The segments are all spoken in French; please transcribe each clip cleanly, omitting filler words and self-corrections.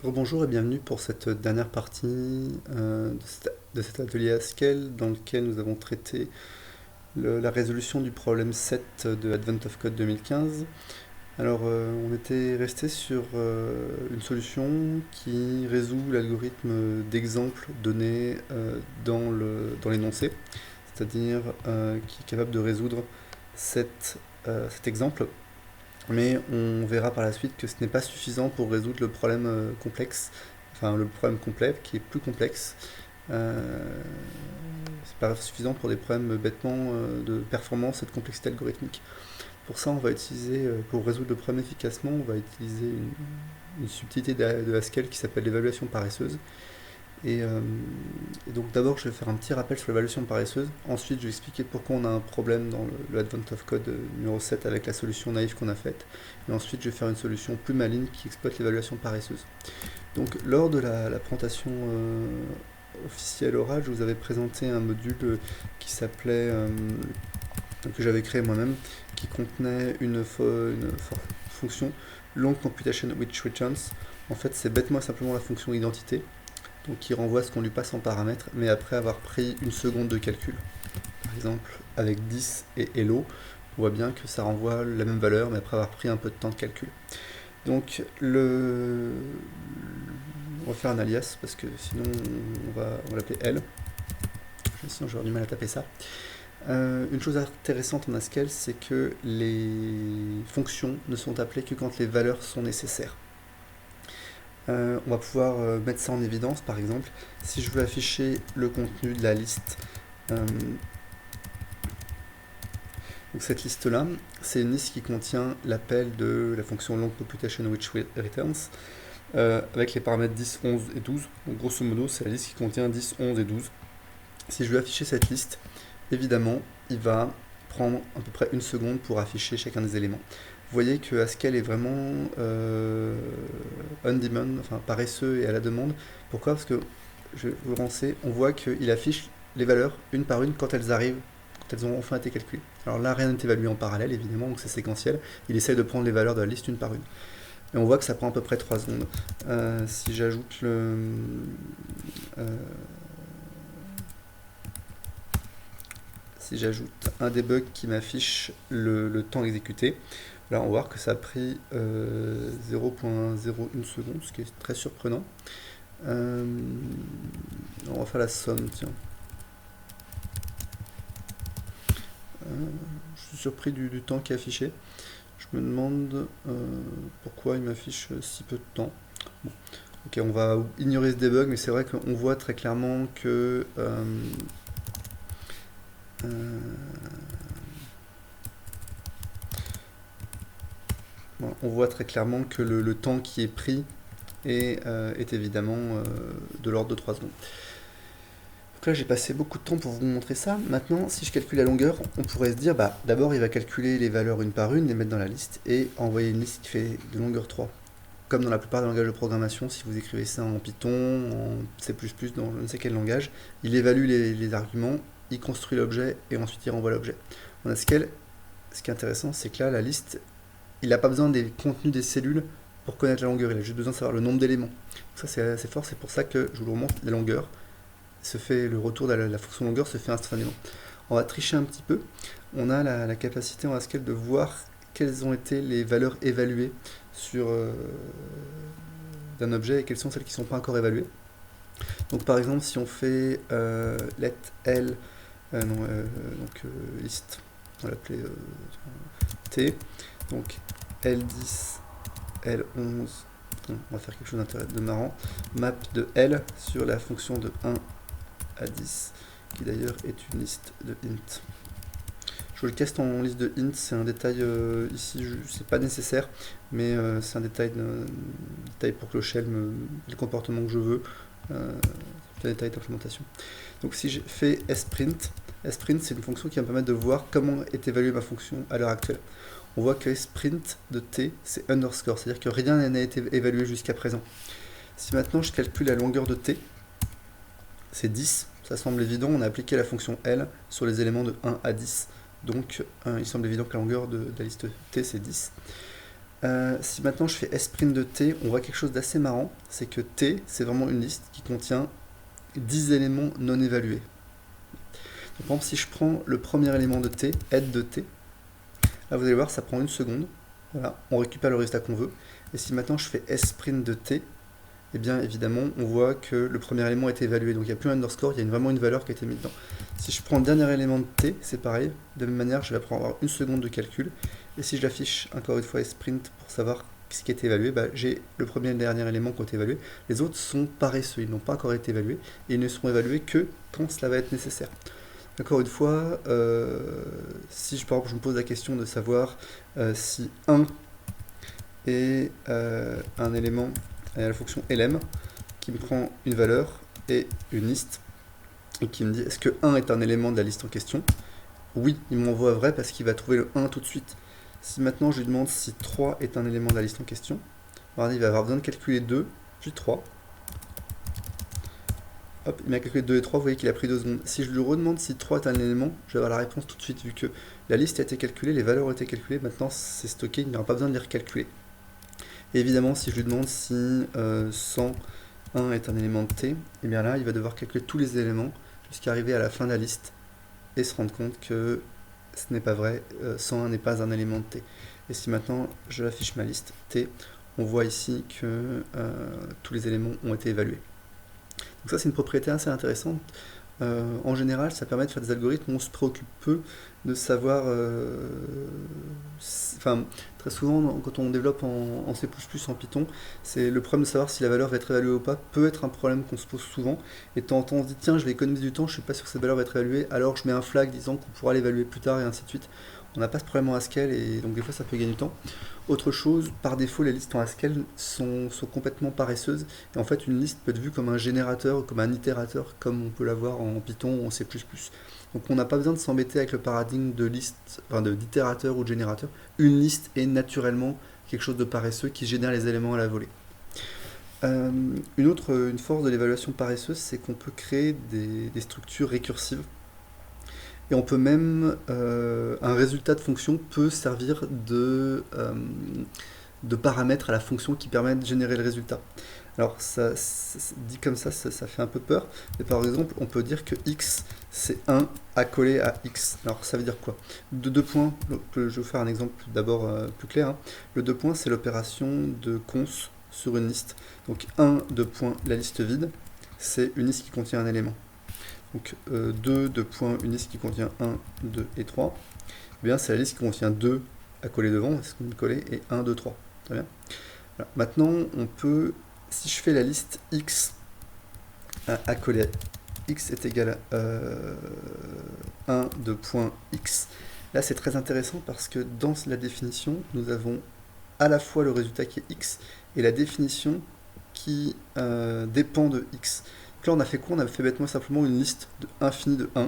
Rebonjour et bienvenue pour cette dernière partie de cet atelier Haskell dans lequel nous avons traité la résolution du problème 7 de Advent of Code 2015. Alors on était resté sur une solution qui résout l'algorithme d'exemple donné dans l'énoncé, c'est-à-dire qui est capable de résoudre cet exemple. Mais on verra par la suite que ce n'est pas suffisant pour résoudre le problème complexe, enfin le problème complet, qui est plus complexe. Euh, c'est pas suffisant pour des problèmes bêtement de performance et de complexité algorithmique. Pour ça, on va utiliser, pour résoudre le problème efficacement, on va utiliser une subtilité de Haskell qui s'appelle l'évaluation paresseuse. Et, euh, et donc d'abord, je vais faire un petit rappel sur l'évaluation paresseuse. Ensuite, je vais expliquer pourquoi on a un problème dans le Advent of Code numéro 7 avec la solution naïve qu'on a faite. Et ensuite, je vais faire une solution plus maligne qui exploite l'évaluation paresseuse. Donc lors de la présentation officielle orale, je vous avais présenté un module qui s'appelait, que j'avais créé moi-même, qui contenait une fonction long computation which returns. En fait, c'est bêtement et simplement la fonction identité, donc qui renvoie ce qu'on lui passe en paramètres, mais après avoir pris une seconde de calcul. Par exemple, avec 10 et hello, on voit bien que ça renvoie la même valeur, mais après avoir pris un peu de temps de calcul. Donc, on va faire un alias, parce que sinon on va l'appeler L. Sinon j'aurais du mal à taper ça. Une chose intéressante en Haskell, c'est que les fonctions ne sont appelées que quand les valeurs sont nécessaires. On va pouvoir mettre ça en évidence, par exemple, si je veux afficher le contenu de la liste. Donc cette liste-là, c'est une liste qui contient l'appel de la fonction long computation which returns, avec les paramètres 10, 11 et 12. Donc grosso modo, c'est la liste qui contient 10, 11 et 12. Si je veux afficher cette liste, évidemment, il va prendre à peu près une seconde pour afficher chacun des éléments. Vous voyez que Haskell est vraiment on demand, enfin paresseux et à la demande. Pourquoi? Parce que, je vais vous le lancer, on voit qu'il affiche les valeurs une par une quand elles arrivent, quand elles ont enfin été calculées. Alors là, rien n'est évalué en parallèle, évidemment, donc c'est séquentiel. Il essaye de prendre les valeurs de la liste une par une. Et on voit que ça prend à peu près 3 secondes. Si j'ajoute si j'ajoute un debug qui m'affiche le temps exécuté, là on va voir que ça a pris 0,01 seconde, ce qui est très surprenant. On va faire la somme, tiens. Je suis surpris du temps qui est affiché. Je me demande pourquoi il m'affiche si peu de temps. Bon. Ok, on va ignorer ce debug, mais c'est vrai qu'on voit très clairement que on voit très clairement que le temps qui est pris est évidemment de l'ordre de 3 secondes. Donc là, j'ai passé beaucoup de temps pour vous montrer ça. Maintenant, si je calcule la longueur, on pourrait se dire, bah, d'abord, il va calculer les valeurs une par une, les mettre dans la liste, et envoyer une liste qui fait de longueur 3. Comme dans la plupart des langages de programmation, si vous écrivez ça en Python, en C++, dans je ne sais quel langage, il évalue les arguments, il construit l'objet, et ensuite il renvoie l'objet. En Haskell, ce qui est intéressant, c'est que là, la liste, il n'a pas besoin des contenus des cellules pour connaître la longueur, il a juste besoin de savoir le nombre d'éléments. Ça, c'est assez fort, c'est pour ça que je vous le remontre, la longueur le retour de la fonction longueur se fait instantanément. On va tricher un petit peu. On a la capacité en Haskell de voir quelles ont été les valeurs évaluées sur d'un objet et quelles sont celles qui ne sont pas encore évaluées. Donc par exemple, si on fait let L, list, on va l'appeler T, donc L10, L11, on va faire quelque chose de marrant, map de L sur la fonction de 1 à 10, qui d'ailleurs est une liste de int. Je vous le casse en liste de int, c'est un détail ici, c'est pas nécessaire, mais c'est un détail pour que le shell me ait le comportement que je veux. C'est un détail d'implémentation. Donc si je fais sprint, c'est une fonction qui va me permettre de voir comment est évaluée ma fonction à l'heure actuelle. On voit que sprint de t, c'est underscore, c'est-à-dire que rien n'a été évalué jusqu'à présent. Si maintenant je calcule la longueur de t, c'est 10, ça semble évident, on a appliqué la fonction L sur les éléments de 1 à 10, donc il semble évident que la longueur de la liste T c'est 10. Si maintenant je fais sprint de t, on voit quelque chose d'assez marrant, c'est que t, c'est vraiment une liste qui contient 10 éléments non évalués. Donc, par exemple, si je prends le premier élément de t, head de t, là vous allez voir, ça prend une seconde. Voilà, on récupère le résultat qu'on veut. Et si maintenant je fais sprint de t, eh bien évidemment, on voit que le premier élément a été évalué. Donc il n'y a plus un underscore, il y a vraiment une valeur qui a été mise dedans. Si je prends le dernier élément de t, c'est pareil. De la même manière, je vais avoir une seconde de calcul. Et si je l'affiche encore une fois sprint pour savoir ce qui a été évalué, bah, j'ai le premier et le dernier élément qui ont été évalués. Les autres sont paresseux, ils n'ont pas encore été évalués. Et ils ne seront évalués que quand cela va être nécessaire. Encore une fois, si par exemple je me pose la question de savoir si 1 est un élément à la fonction lm qui me prend une valeur et une liste et qui me dit est-ce que 1 est un élément de la liste en question? Oui, il m'envoie vrai parce qu'il va trouver le 1 tout de suite. Si maintenant je lui demande si 3 est un élément de la liste en question, regardez, il va avoir besoin de calculer 2, puis 3. Hop, il m'a calculé 2 et 3, vous voyez qu'il a pris 2 secondes. Si je lui redemande si 3 est un élément, je vais avoir la réponse tout de suite vu que la liste a été calculée, les valeurs ont été calculées, maintenant c'est stocké, il n'y aura pas besoin de les recalculer. Et évidemment, si je lui demande si 101 est un élément de t, et bien là, il va devoir calculer tous les éléments jusqu'à arriver à la fin de la liste et se rendre compte que ce n'est pas vrai, 101 n'est pas un élément de t. Et si maintenant je affiche ma liste t, on voit ici que tous les éléments ont été évalués. Donc ça, c'est une propriété assez intéressante. En général, ça permet de faire des algorithmes où on se préoccupe peu de savoir... très souvent, quand on développe en C++, en Python, c'est le problème de savoir si la valeur va être évaluée ou pas peut être un problème qu'on se pose souvent. Et de temps en temps, on se dit, tiens, je vais économiser du temps, je suis pas sûr que cette valeur va être évaluée, alors je mets un flag disant qu'on pourra l'évaluer plus tard, et ainsi de suite. On n'a pas ce problème en Haskell, et donc des fois, ça peut gagner du temps. Autre chose, par défaut, les listes en Haskell sont complètement paresseuses. Et en fait, une liste peut être vue comme un générateur, comme un itérateur, comme on peut l'avoir en Python ou en C++. Donc on n'a pas besoin de s'embêter avec le paradigme de liste, enfin d'itérateur ou de générateur. Une liste est naturellement quelque chose de paresseux qui génère les éléments à la volée. Une force de l'évaluation paresseuse, c'est qu'on peut créer des structures récursives. Et on peut même, un résultat de fonction peut servir de paramètre à la fonction qui permet de générer le résultat. Alors, dit comme ça fait un peu peur, mais par exemple, on peut dire que x, c'est 1 accolé à x. Alors, ça veut dire quoi? De 2 points, donc, je vais vous faire un exemple d'abord plus clair. Hein. Le 2 points, c'est l'opération de cons sur une liste. Donc, 1, 2 points, la liste vide, c'est une liste qui contient un élément. Donc 2 points, une liste qui contient 1, 2 et 3, eh bien c'est la liste qui contient 2 à coller devant, c'est ce qu'on peut coller, et 1, 2, 3. Très bien. Voilà. Maintenant, on peut, si je fais la liste x à coller à x est égal à 1 de point x, là c'est très intéressant parce que dans la définition, nous avons à la fois le résultat qui est x et la définition qui dépend de x. Là, on a fait quoi? On a fait bêtement simplement une liste infinie de 1.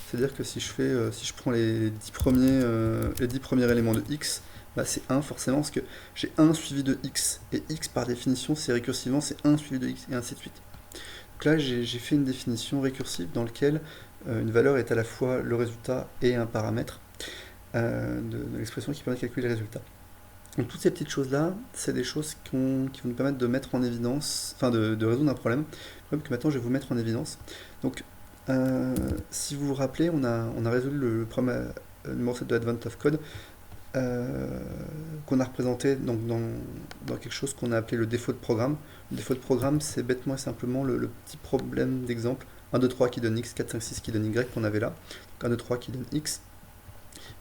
C'est-à-dire que si je prends les 10 premiers éléments de x, bah c'est 1 forcément, parce que j'ai 1 suivi de x. Et x, par définition, c'est récursivement, c'est 1 suivi de x, et ainsi de suite. Donc là, j'ai fait une définition récursive dans laquelle une valeur est à la fois le résultat et un paramètre de l'expression qui permet de calculer les résultats. Donc toutes ces petites choses-là, c'est des choses qui vont nous permettre de mettre en évidence, enfin de résoudre un problème que maintenant je vais vous mettre en évidence. Donc si vous vous rappelez, on a résolu le problème numéro 7 de Advent of Code qu'on a représenté donc, dans quelque chose qu'on a appelé le défaut de programme. Le défaut de programme, c'est bêtement et simplement le petit problème d'exemple 1, 2, 3 qui donne x, 4, 5, 6 qui donne y qu'on avait là. Donc 1, 2, 3 qui donne x.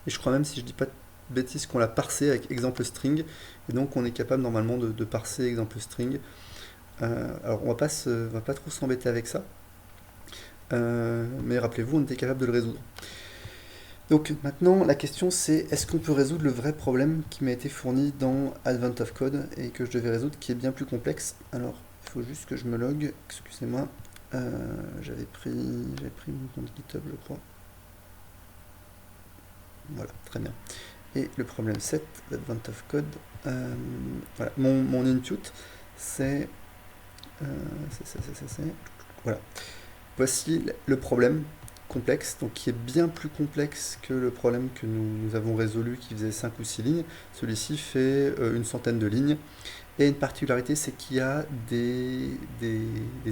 Et je crois même, si je dis pas de bêtises, qu'on l'a parsé avec exemple string, et donc on est capable normalement de parser exemple string. Alors on va pas trop s'embêter avec ça, mais rappelez-vous, on était capable de le résoudre. Donc maintenant la question c'est, est-ce qu'on peut résoudre le vrai problème qui m'a été fourni dans Advent of Code et que je devais résoudre, qui est bien plus complexe. Alors il faut juste que je me log, excusez-moi, j'avais pris mon compte GitHub je crois. Voilà, très bien. Et le problème 7 d'Advent of Code, voilà, mon input, c'est voilà. Voici le problème complexe, donc qui est bien plus complexe que le problème que nous avons résolu qui faisait 5 ou 6 lignes. Celui-ci fait une centaine de lignes. Et une particularité, c'est qu'il y a des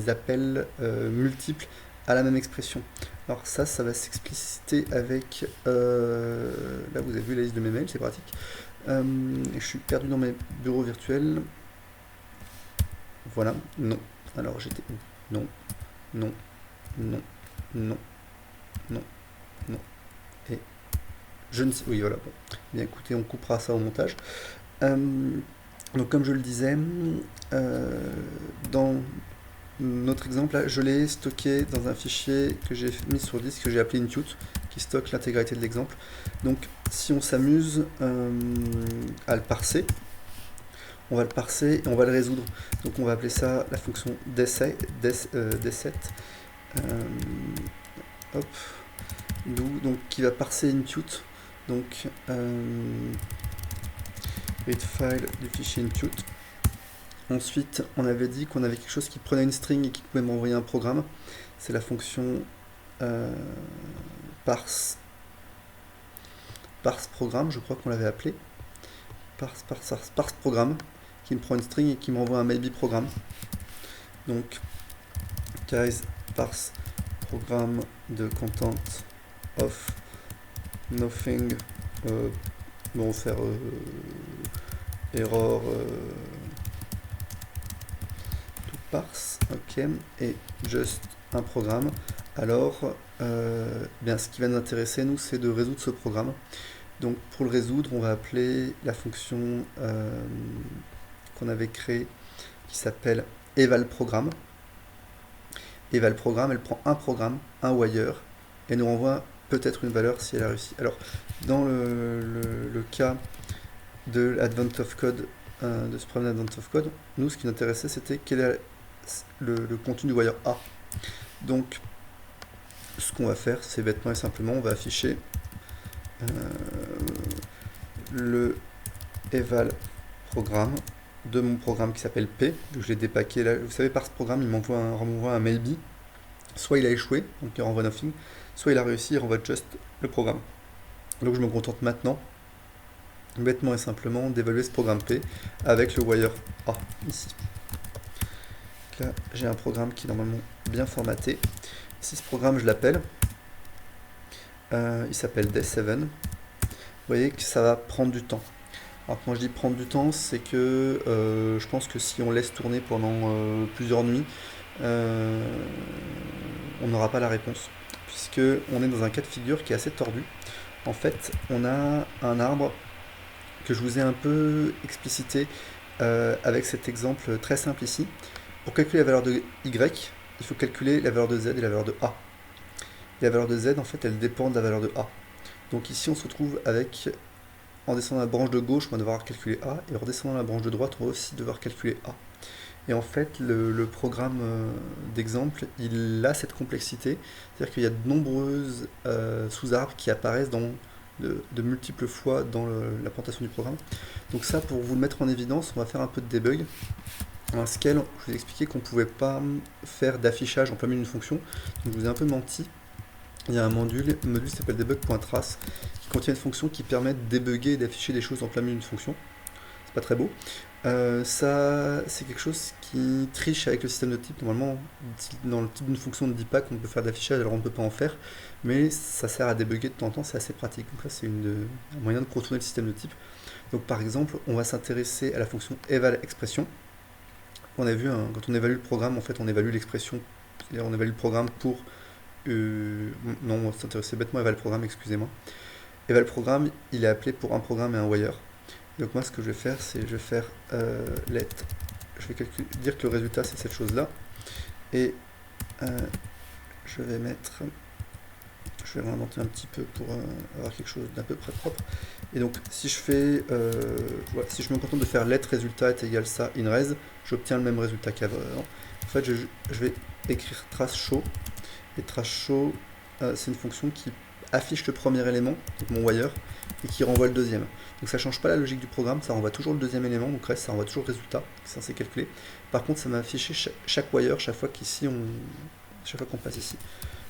appels multiples à la même expression. Alors ça va s'expliciter avec... là, vous avez vu la liste de mes mails, c'est pratique. Je suis perdu dans mes bureaux virtuels. Voilà, non. Alors j'étais où? Non, non, non, non, non, non. Et je ne sais... Oui, voilà, bon. Bien écoutez, on coupera ça au montage. Donc comme je le disais, dans notre exemple, là, je l'ai stocké dans un fichier que j'ai mis sur disque, que j'ai appelé Intute, qui stocke l'intégralité de l'exemple. Donc si on s'amuse à le parser, on va le parser et on va le résoudre. Donc on va appeler ça la fonction dset, hop, donc qui va parser Intute. Donc read file du fichier Intute. Ensuite, on avait dit qu'on avait quelque chose qui prenait une string et qui pouvait m'envoyer un programme. C'est la fonction parse programme, je crois qu'on l'avait appelé. Parse programme, qui me prend une string et qui m'envoie un maybe programme. Donc, guys, parse programme de content of nothing. Bon, faire error to parse, ok, et just un programme. Alors, bien, ce qui va nous intéresser, nous, c'est de résoudre ce programme. Donc, pour le résoudre, on va appeler la fonction qu'on avait créée, qui s'appelle evalProgramme. evalProgramme, elle prend un programme, un wire, et nous renvoie peut-être une valeur si elle a réussi. Alors, dans le cas de l'Advent of Code, de ce problème d'Advent of Code, nous, ce qui nous intéressait, c'était quel est le contenu du wire A. Donc, ce qu'on va faire, c'est bêtement et simplement, on va afficher le eval programme de mon programme qui s'appelle P. Donc, je l'ai dépacké là. Vous savez, par ce programme, il renvoie un maybe. Soit il a échoué, donc il renvoie nothing, soit il a réussi, il renvoie just le programme. Donc je me contente maintenant, bêtement et simplement, d'évaluer ce programme P avec le wire A, ici. Donc là, j'ai un programme qui est normalement bien formaté. Si ce programme, je l'appelle, il s'appelle Day7. Vous voyez que ça va prendre du temps. Alors quand je dis prendre du temps, c'est que je pense que si on laisse tourner pendant plusieurs nuits, on n'aura pas la réponse, puisque on est dans un cas de figure qui est assez tordu. En fait, on a un arbre que je vous ai un peu explicité avec cet exemple très simple ici. Pour calculer la valeur de y, il faut calculer la valeur de z et la valeur de a. Et la valeur de z, en fait, elle dépend de la valeur de a. Donc ici, on se retrouve avec, en descendant la branche de gauche, on va devoir calculer a, et en redescendant la branche de droite, on va aussi devoir calculer a. Et en fait, le programme d'exemple, il a cette complexité, c'est-à-dire qu'il y a de nombreuses sous-arbres qui apparaissent de multiples fois dans la présentation du programme. Donc ça, pour vous le mettre en évidence, on va faire un peu de debug. Dans Scale, je vous ai expliqué qu'on ne pouvait pas faire d'affichage en plein milieu d'une fonction, donc je vous ai un peu menti. Il y a un module qui s'appelle debug.trace, qui contient une fonction qui permet de débugger et d'afficher des choses en plein milieu d'une fonction. C'est pas très beau. Ça, c'est quelque chose qui triche avec le système de type. Normalement, dans le type d'une fonction, on ne dit pas qu'on peut faire d'affichage, alors on ne peut pas en faire, mais ça sert à débugger de temps en temps, c'est assez pratique. Donc là, c'est un moyen de contourner le système de type. Donc par exemple, on va s'intéresser à la fonction evalExpression. On a vu, quand on évalue le programme, en fait, on évalue l'expression, c'est-à-dire on évalue le programme pour... non, on va s'intéresser bêtement à evalProgramme, excusez-moi. evalProgramme, il est appelé pour un programme et un wire. Donc moi, ce que je vais faire, c'est je vais faire let. Je vais dire que le résultat, c'est cette chose-là. Et je vais mettre... Je vais réinventer un petit peu pour avoir quelque chose d'à peu près propre. Et donc, si je fais... voilà, si je me contente de faire let résultat est égal ça in res, j'obtiens le même résultat qu'avant. En fait, je vais écrire trace show. Et trace show, c'est une fonction qui affiche le premier élément, donc mon wire, et qui renvoie le deuxième. Donc ça ne change pas la logique du programme, ça renvoie toujours le deuxième élément, donc reste, ça renvoie toujours le résultat, qui est censé calculer. Par contre, ça m'a affiché chaque wire, chaque fois qu'on passe ici.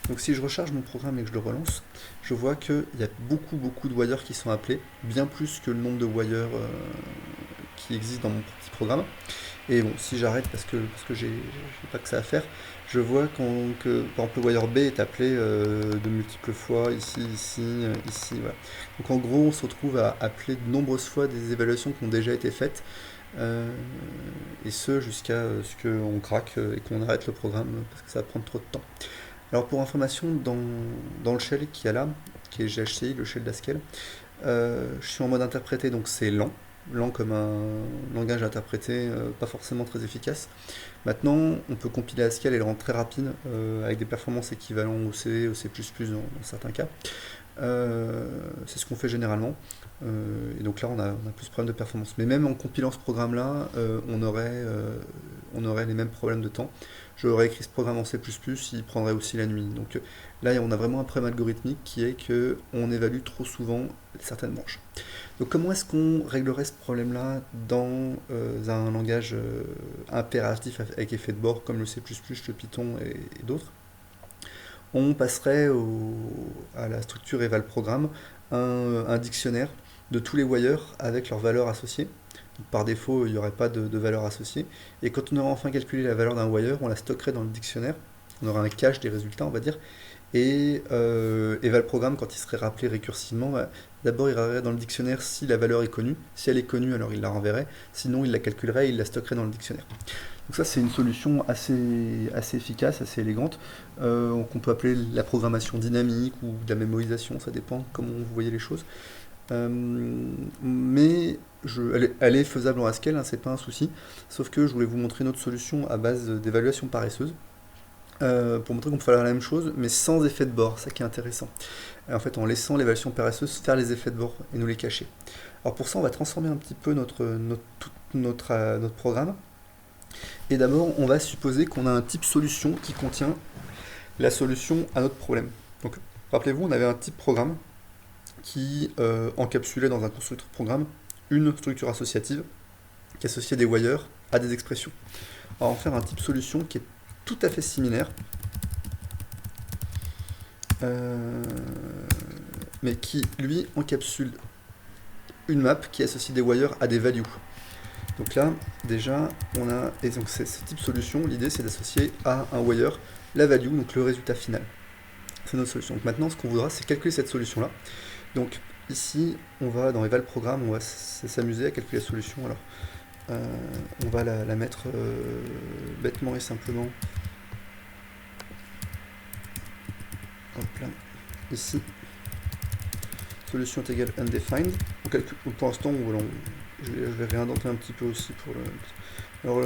Donc si je recharge mon programme et que je le relance, je vois qu'il y a beaucoup de wires qui sont appelés, bien plus que le nombre de wires qui existent dans mon petit programme. Et bon, si j'arrête parce que j'ai pas que ça à faire, je vois que par exemple le wire B est appelé de multiples fois, ici, voilà. Donc en gros, on se retrouve à appeler de nombreuses fois des évaluations qui ont déjà été faites, euh, et ce jusqu'à ce qu'on craque et qu'on arrête le programme parce que ça va prendre trop de temps. Alors pour information, dans le shell qu'il y a là, qui est GHCI, le shell d'Haskell, je suis en mode interprété, donc c'est lent comme un langage interprété, pas forcément très efficace. Maintenant, on peut compiler Haskell et le rendre très rapide, avec des performances équivalentes au C, au C++ dans certains cas. C'est ce qu'on fait généralement. Et donc là, on a plus de problèmes de performance. Mais même en compilant ce programme-là, on aurait les mêmes problèmes de temps. J'aurais écrit ce programme en C++, il prendrait aussi la nuit. Donc là, on a vraiment un problème algorithmique qui est qu'on évalue trop souvent certaines branches. Donc comment est-ce qu'on réglerait ce problème-là dans un langage impératif avec effet de bord comme le C++, le Python et d'autres? On passerait à la structure eval programme un dictionnaire de tous les wires avec leurs valeurs associées. Donc, par défaut, il n'y aurait pas de valeur associée. Et quand on aura enfin calculé la valeur d'un wire, on la stockerait dans le dictionnaire. On aura un cache des résultats, on va dire. Et eval programme, quand il serait rappelé récursivement, d'abord il regarderait dans le dictionnaire si la valeur est connue. Si elle est connue, alors il la renverrait. Sinon, il la calculerait et il la stockerait dans le dictionnaire. Donc ça, c'est une solution assez efficace, assez élégante, qu'on peut appeler la programmation dynamique ou de la mémorisation, ça dépend comment vous voyez les choses. Mais elle est faisable en Haskell, hein, c'est pas un souci. Sauf que je voulais vous montrer une autre solution à base d'évaluation paresseuse, pour montrer qu'on peut faire la même chose, mais sans effet de bord, ça qui est intéressant. Et en fait, en laissant l'évaluation paresseuse faire les effets de bord et nous les cacher. Alors pour ça, on va transformer un petit peu notre programme. Et d'abord, on va supposer qu'on a un type solution qui contient la solution à notre problème. Donc, rappelez-vous, on avait un type programme qui encapsulait dans un constructeur programme une structure associative qui associait des wires à des expressions. On va en faire un type solution qui est tout à fait similaire, mais qui, lui, encapsule une map qui associe des wires à des values. Donc là, déjà, on a, et donc ce type solution, l'idée c'est d'associer à un wire la value, donc le résultat final. C'est notre solution. Donc maintenant, ce qu'on voudra, c'est calculer cette solution-là. Donc ici, on va dans eval programme, on va s'amuser à calculer la solution. Alors, on va la mettre bêtement et simplement. Hop là, ici. Solution est égale undefined. Donc, pour l'instant, je vais réindenter un petit peu aussi pour le. Alors,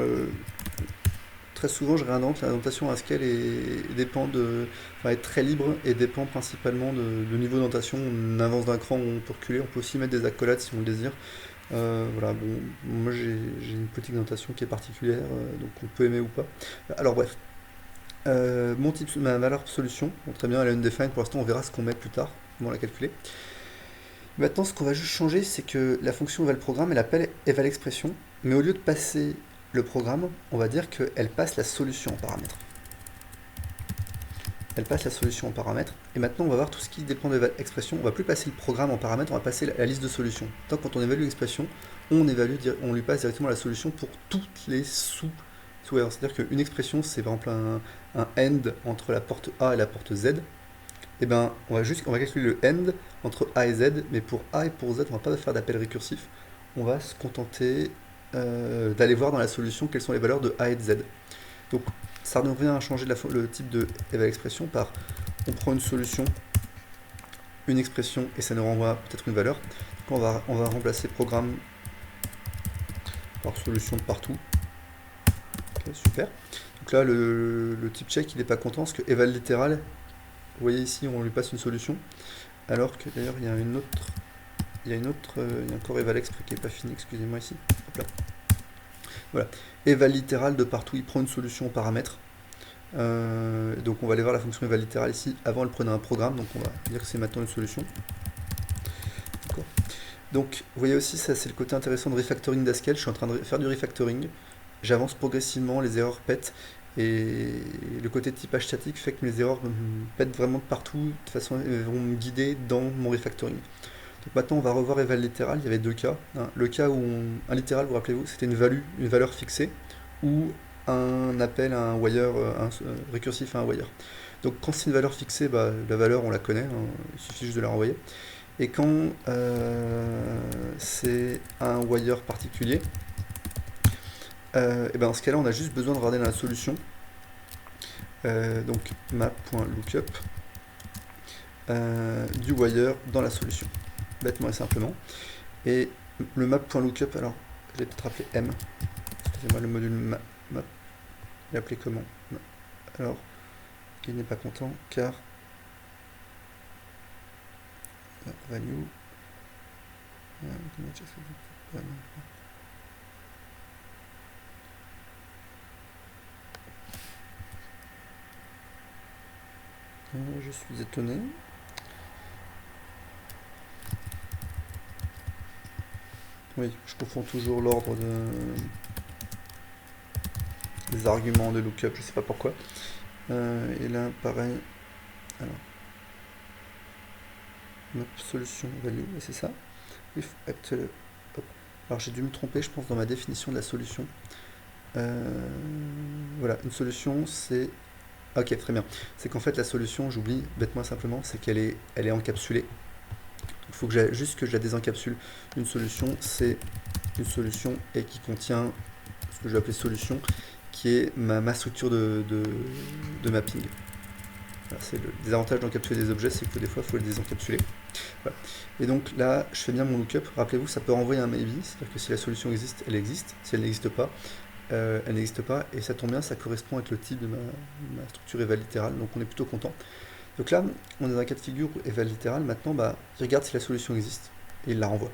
très souvent, je réindente. La notation Haskell est très libre et dépend principalement de niveau de notation. On avance d'un cran, on peut reculer. On peut aussi mettre des accolades si on le désire. Voilà, bon, moi j'ai une petite notation qui est particulière, donc on peut aimer ou pas. Alors bref, ma valeur solution, bon, très bien, elle est undefined pour l'instant, on verra ce qu'on met plus tard, comment la calculer. Maintenant, ce qu'on va juste changer, c'est que la fonction eval programme, elle appelle eval expression, mais au lieu de passer le programme, on va dire qu'elle passe la solution en paramètre. Elle passe la solution en paramètre, et maintenant on va voir tout ce qui dépend de l'expression. On va plus passer le programme en paramètre, on va passer la liste de solutions. Donc quand on évalue l'expression, on lui passe directement la solution pour toutes les sous-erreurs. C'est-à-dire qu'une expression, c'est par exemple un end entre la porte A et la porte Z. Et ben on va calculer le end entre A et Z, mais pour A et pour Z, on va pas faire d'appel récursif. On va se contenter d'aller voir dans la solution quelles sont les valeurs de A et de Z. Donc ça revient à changer le type de eval expression par on prend une solution, une expression et ça nous renvoie peut-être une valeur. Donc on va remplacer programme par solution de partout. Okay, super. Donc là le type check il n'est pas content parce que eval littéral, vous voyez ici on lui passe une solution alors que d'ailleurs il y a encore eval exprès qui n'est pas fini, excusez-moi ici. Hop là. Voilà, eval littéral de partout, il prend une solution au paramètre. Donc on va aller voir la fonction eval littéral ici. Avant elle prenait un programme, donc on va dire que c'est maintenant une solution. Donc vous voyez aussi, ça c'est le côté intéressant de refactoring d'Haskell. Je suis en train de faire du refactoring, j'avance progressivement, les erreurs pètent, Et le côté typage statique fait que mes erreurs me pètent vraiment de partout, de façon elles vont me guider dans mon refactoring. Donc maintenant on va revoir eval littéral, il y avait deux cas. Le cas où un littéral, vous rappelez-vous, c'était une valeur fixée, ou un appel à un wire, récursif à un wire. Donc quand c'est une valeur fixée, bah, la valeur on la connaît, il suffit juste de la renvoyer. Et quand c'est un wire particulier, et ben dans ce cas-là on a juste besoin de regarder dans la solution. Donc map.lookup du wire dans la solution, bêtement et simplement. Et le map.lookup, alors je vais peut-être appeler M, excusez-moi, le module map, il est appelé comment? Alors il n'est pas content car value je suis étonné. Oui, je confonds toujours l'ordre des arguments de lookup, je sais pas pourquoi. Et là, pareil. Alors, map solution value, et c'est ça. If actual, hop. Alors j'ai dû me tromper, je pense, dans ma définition de la solution. Voilà, une solution, c'est... Ok, très bien. C'est qu'en fait, la solution, j'oublie bêtement simplement, c'est qu'elle est encapsulée. Il faut que juste que je la désencapsule. Une solution, c'est une solution et qui contient ce que je vais appeler solution, qui est ma structure de mapping. C'est le désavantage d'encapsuler des objets, c'est que des fois, il faut les désencapsuler. Voilà. Et donc là, je fais bien mon lookup. Rappelez-vous, ça peut renvoyer un maybe, c'est-à-dire que si la solution existe, elle existe. Si elle n'existe pas, elle n'existe pas. Et ça tombe bien, ça correspond avec le type de ma structure eval littérale, donc on est plutôt content. Donc là, on est dans un cas de figure eval littéral. Maintenant, bah, il regarde si la solution existe et il la renvoie.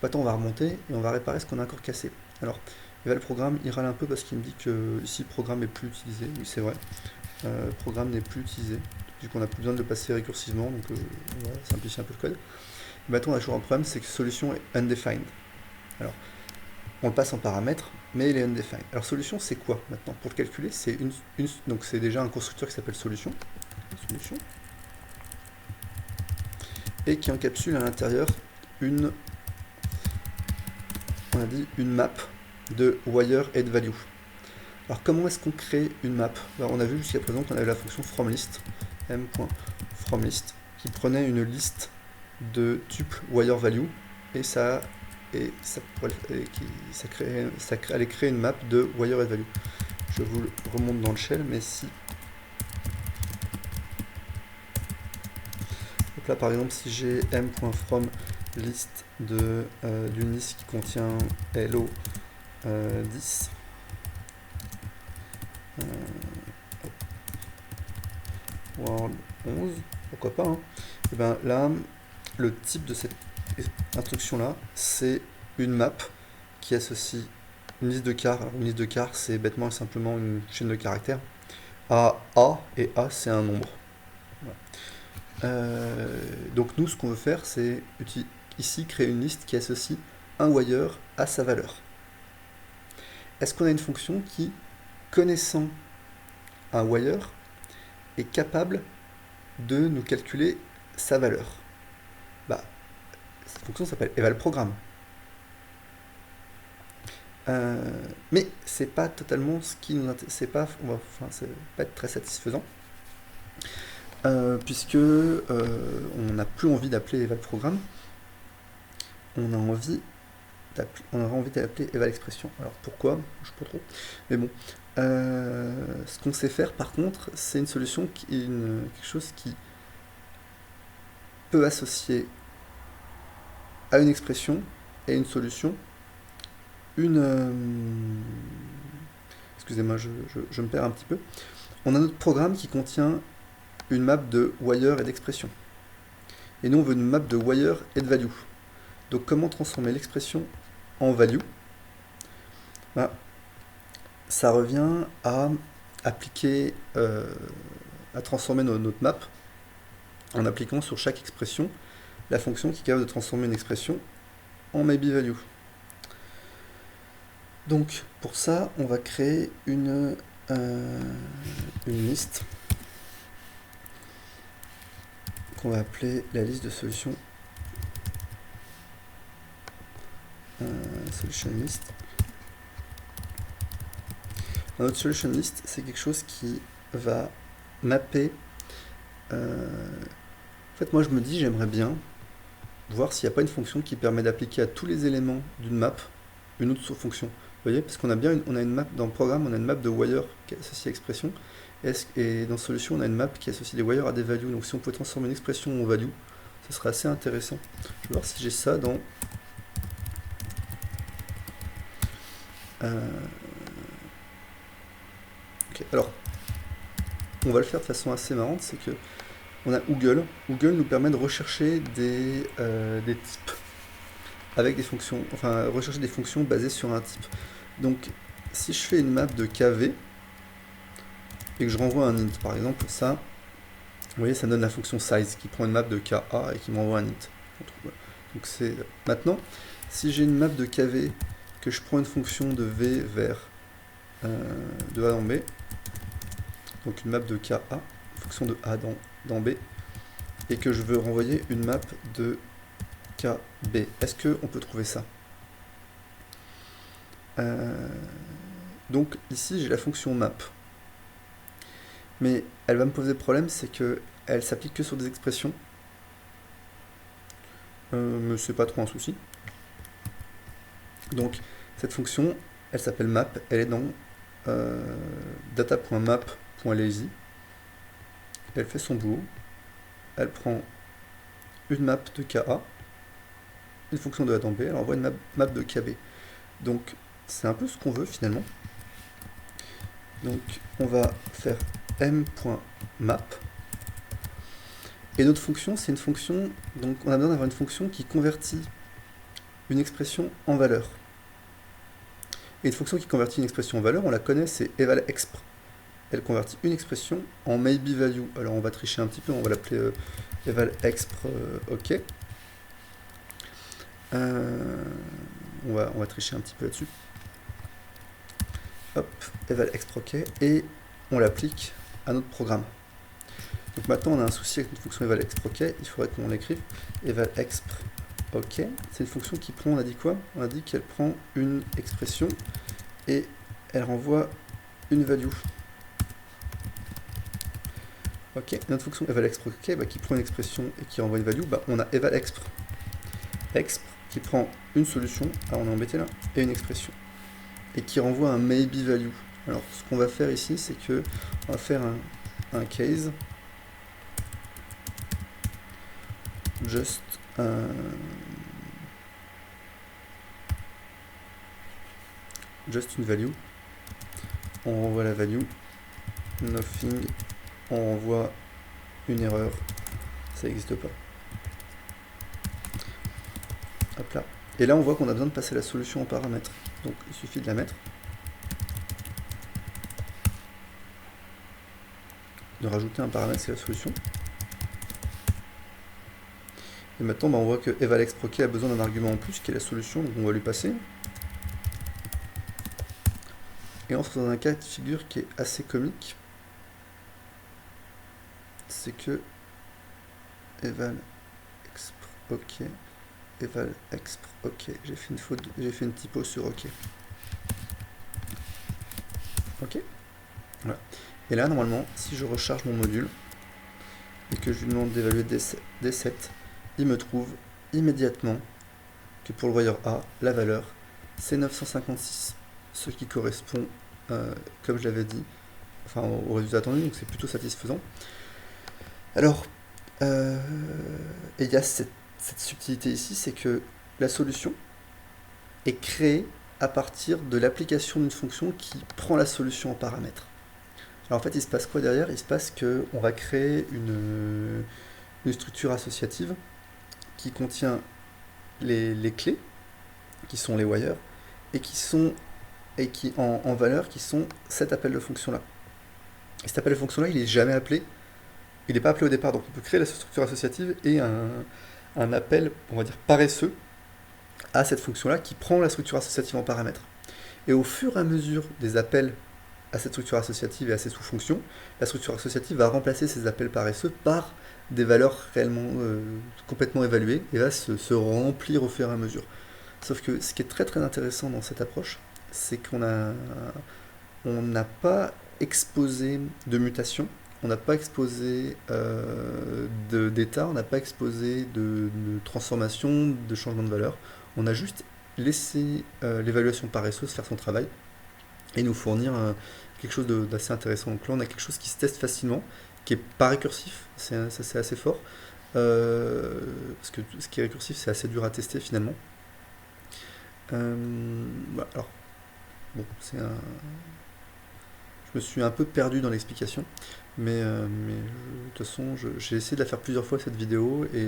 Maintenant, on va remonter et on va réparer ce qu'on a encore cassé. Alors, eval programme, il râle un peu parce qu'il me dit que ici, programme n'est plus utilisé. Oui, c'est vrai. Programme n'est plus utilisé. Du coup, on n'a plus besoin de le passer récursivement, donc on va simplifier un peu le code. Et maintenant, on a toujours un problème, c'est que solution est undefined. Alors, on le passe en paramètre, mais il est undefined. Alors, solution, c'est quoi maintenant? Pour le calculer, c'est donc c'est déjà un constructeur qui s'appelle solution, et qui encapsule à l'intérieur on a dit une map de wire head value. Alors comment est-ce qu'on crée une map? Alors, on a vu jusqu'à présent qu'on avait la fonction fromList, m.fromList, qui prenait une liste de tuples wire value et ça allait créer une map de wire head value. Je vous le remonte dans le shell, mais si donc là par exemple si j'ai m.fromList d'une liste qui contient hello 10 world 11, pourquoi pas, hein. Et bien là, le type de cette instruction là, c'est une map qui associe une liste de chars. Alors, une liste de chars, c'est bêtement et simplement une chaîne de caractères à A, et A c'est un nombre. Voilà. Donc nous, ce qu'on veut faire, c'est ici créer une liste qui associe un wire à sa valeur. Est-ce qu'on a une fonction qui, connaissant un wire, est capable de nous calculer sa valeur? Bah, cette fonction s'appelle evalProgramme. Mais c'est pas totalement ce qui nous intéresse, ça va pas être très satisfaisant, puisque on n'a plus envie d'appeler evalProgramme, on aura envie d'appeler evalExpression. Alors pourquoi? Je sais pas trop, mais bon. Ce qu'on sait faire par contre, c'est une solution quelque chose qui peut associer à une expression et une solution excusez-moi, je me perds un petit peu. On a notre programme qui contient une map de wire et d'expression. Et nous, on veut une map de wire et de value. Donc, comment transformer l'expression en value? Bah, ça revient à appliquer, à transformer notre map en appliquant sur chaque expression la fonction qui est capable de transformer une expression en maybeValue. Donc pour ça, on va créer une une liste qu'on va appeler la liste de solutions solution list. Notre solution list, c'est quelque chose qui va mapper. En fait, moi je me dis, j'aimerais bien voir s'il n'y a pas une fonction qui permet d'appliquer à tous les éléments d'une map une autre fonction. Vous voyez, parce qu'on a bien on a une map dans le programme, on a une map de wire qui est associée à expression, et dans solution, on a une map qui associe des wires à des values. Donc si on pouvait transformer une expression en value, ce serait assez intéressant. Je vais voir si j'ai ça dans ok, alors on va le faire de façon assez marrante, c'est que on a Google. Google nous permet de rechercher des types avec des fonctions, enfin rechercher des fonctions basées sur un type. Donc si je fais une map de KV et que je renvoie un int, par exemple, ça, vous voyez, ça donne la fonction size qui prend une map de KA et qui m'envoie un int. Donc c'est maintenant, si j'ai une map de KV que je prends une fonction de V vers de A dans B, donc une map de KA, une fonction de A dans B, et que je veux renvoyer une map de KB. Est-ce qu'on peut trouver ça? Donc ici j'ai la fonction map, mais elle va me poser problème, c'est que elle s'applique que sur des expressions, mais c'est pas trop un souci. Donc cette fonction, elle s'appelle map, elle est dans data.map.lazy, elle fait son boulot, elle prend une map de KA, une fonction de A dans B, elle envoie une map de KB. Donc c'est un peu ce qu'on veut finalement. Donc on va faire m.map, et notre fonction, c'est une fonction, donc on a besoin d'avoir une fonction qui convertit une expression en valeur. Et une fonction qui convertit une expression en valeur, on la connaît, c'est evalexpr. Elle convertit une expression en maybe value. Alors on va tricher un petit peu, on va l'appeler evalexpr ok. On va tricher un petit peu là-dessus. Hop, evalexpr ok, et on l'applique à notre programme. Donc maintenant on a un souci avec notre fonction evalexpr ok, il faudrait qu'on l'écrive. Evalexpr ok, c'est une fonction qui prend, on a dit quoi? On a dit qu'elle prend une expression et elle renvoie une value. Ok, notre fonction evalexpr ok, bah, qui prend une expression et qui renvoie une value, bah, on a evalexpr exp qui prend une solution, ah on est embêté là, et une expression, et qui renvoie un maybe value. Alors ce qu'on va faire ici, c'est que on va faire un case just une value, on renvoie la value, nothing, on renvoie une erreur, ça n'existe pas. Hop là. Et là on voit qu'on a besoin de passer la solution en paramètres. Donc il suffit de la mettre, de rajouter un paramètre, c'est la solution. Et maintenant, bah, on voit que evalexpr ok a besoin d'un argument en plus, qui est la solution, donc on va lui passer. Et on se retrouve dans un cas de figure qui est assez comique. C'est que evalexpr ok, evalexpr ok, j'ai fait une faute, j'ai fait une typo sur ok. Ok. Voilà. Et là, normalement, si je recharge mon module et que je lui demande d'évaluer D7, il me trouve immédiatement que pour le wire A, la valeur, c'est 956, ce qui correspond, comme je l'avais dit, enfin, au résultat attendu, donc c'est plutôt satisfaisant. Alors, il y a cette subtilité ici, c'est que la solution est créée à partir de l'application d'une fonction qui prend la solution en paramètre. Alors en fait, il se passe quoi derrière? Il se passe qu'on va créer une structure associative qui contient les clés, qui sont les wires, et qui en valeur, qui sont cet appel de fonction-là. Et cet appel de fonction-là, il n'est jamais appelé, il n'est pas appelé au départ, donc on peut créer la structure associative et un appel, on va dire, paresseux à cette fonction-là qui prend la structure associative en paramètre. Et au fur et à mesure des appels à cette structure associative et à ses sous-fonctions, la structure associative va remplacer ces appels paresseux par des valeurs réellement complètement évaluées et va se remplir au fur et à mesure. Sauf que ce qui est très très intéressant dans cette approche, c'est on n'a pas exposé de mutation, on n'a pas exposé d'état, on n'a pas exposé de transformation, de changement de valeur. On a juste laissé l'évaluation paresseuse faire son travail et nous fournir quelque chose d'assez intéressant. Donc là, on a quelque chose qui se teste facilement, qui est pas récursif, c'est assez fort, parce que ce qui est récursif, c'est assez dur à tester finalement. Voilà, alors, bon, je me suis un peu perdu dans l'explication, mais de toute façon, j'ai essayé de la faire plusieurs fois cette vidéo et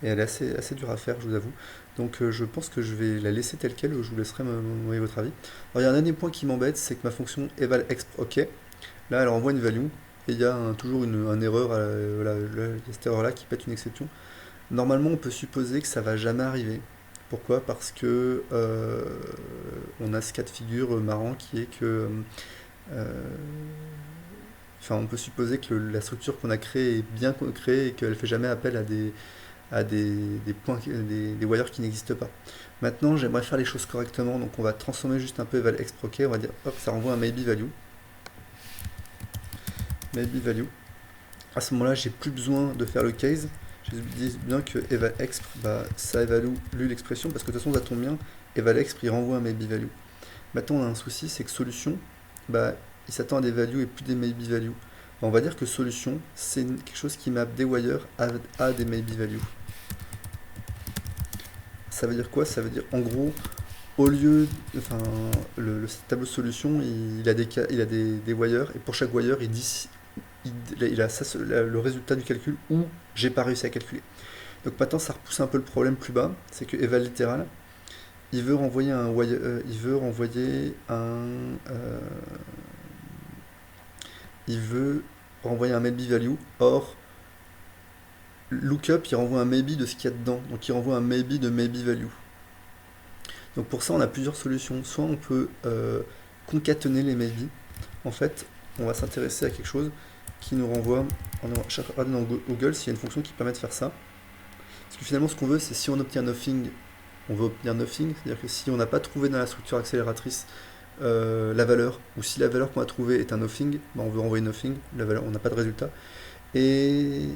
elle est assez dure à faire, je vous avoue. Donc je pense que je vais la laisser telle quelle, je vous laisserai m'envoyer votre avis. Alors il y a un dernier point qui m'embête, c'est que ma fonction eval_exp OK, là elle envoie une value, et il y a toujours une erreur, voilà, il y a cette erreur là qui pète une exception. Normalement on peut supposer que ça va jamais arriver. Pourquoi? Parce que on a ce cas de figure marrant qui est que enfin, on peut supposer que la structure qu'on a créée est bien créée et qu'elle ne fait jamais appel à des points, des wires qui n'existent pas. Maintenant, j'aimerais faire les choses correctement, donc on va transformer juste un peu eval_exp_OK, on va dire, hop, ça renvoie un maybe value. Maybe value. À ce moment-là, j'ai plus besoin de faire le case. Je dis bien que eval_exp, bah, ça évalue l'expression, parce que de toute façon, ça tombe bien, eval_exp, il renvoie un maybe value. Maintenant, on a un souci, c'est que solution, bah, il s'attend à des values et plus des maybe values. Bah, on va dire que solution, c'est quelque chose qui map des wires à des maybe values. Ça veut dire quoi? Ça veut dire, en gros, au lieu, enfin, le tableau de solution, il a des wires, et pour chaque wire, il a ça, le résultat du calcul où j'ai pas réussi à calculer. Donc maintenant, ça repousse un peu le problème plus bas, c'est que eval littéral, il veut renvoyer un wire, il veut renvoyer un maybe value. Or, lookup, il renvoie un maybe de ce qu'il y a dedans, donc il renvoie un maybe de maybe value. Donc pour ça, on a plusieurs solutions. Soit on peut concaténer les maybe. En fait, on va s'intéresser à quelque chose qui nous renvoie, on va regarder dans Google s'il y a une fonction qui permet de faire ça. Parce que finalement, ce qu'on veut, c'est si on obtient nothing, on veut obtenir nothing, c'est-à-dire que si on n'a pas trouvé dans la structure accélératrice la valeur, ou si la valeur qu'on a trouvée est un nothing, bah on veut renvoyer nothing, la valeur, on n'a pas de résultat. Et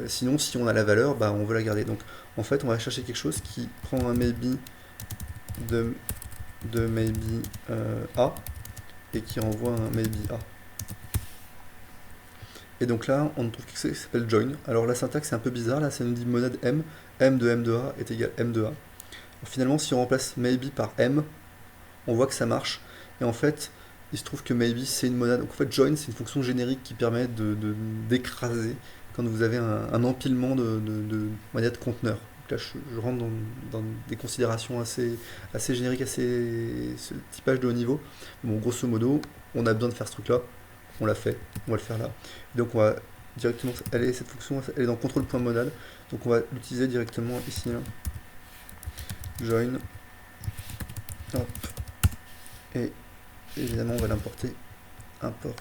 sinon, si on a la valeur, bah on veut la garder. Donc en fait, on va chercher quelque chose qui prend un maybe de maybe A et qui renvoie un maybe A. Et donc là, on trouve quelque chose qui s'appelle join. Alors la syntaxe est un peu bizarre, là ça nous dit monade M, M de M de A est égal M de A. Alors, finalement, si on remplace maybe par M, on voit que ça marche. Et en fait, il se trouve que maybe c'est une monade. Donc en fait, join c'est une fonction générique qui permet d'écraser quand vous avez un empilement on va dire de conteneurs. Donc là, je rentre dans des considérations assez génériques, ce typage de haut niveau. Bon, grosso modo, on a besoin de faire ce truc-là. On l'a fait, on va le faire là. Donc on va directement, cette fonction, elle est dans contrôle.monade. Donc on va l'utiliser directement ici. Là. Join. Hop. Et évidemment, on va l'importer. Import.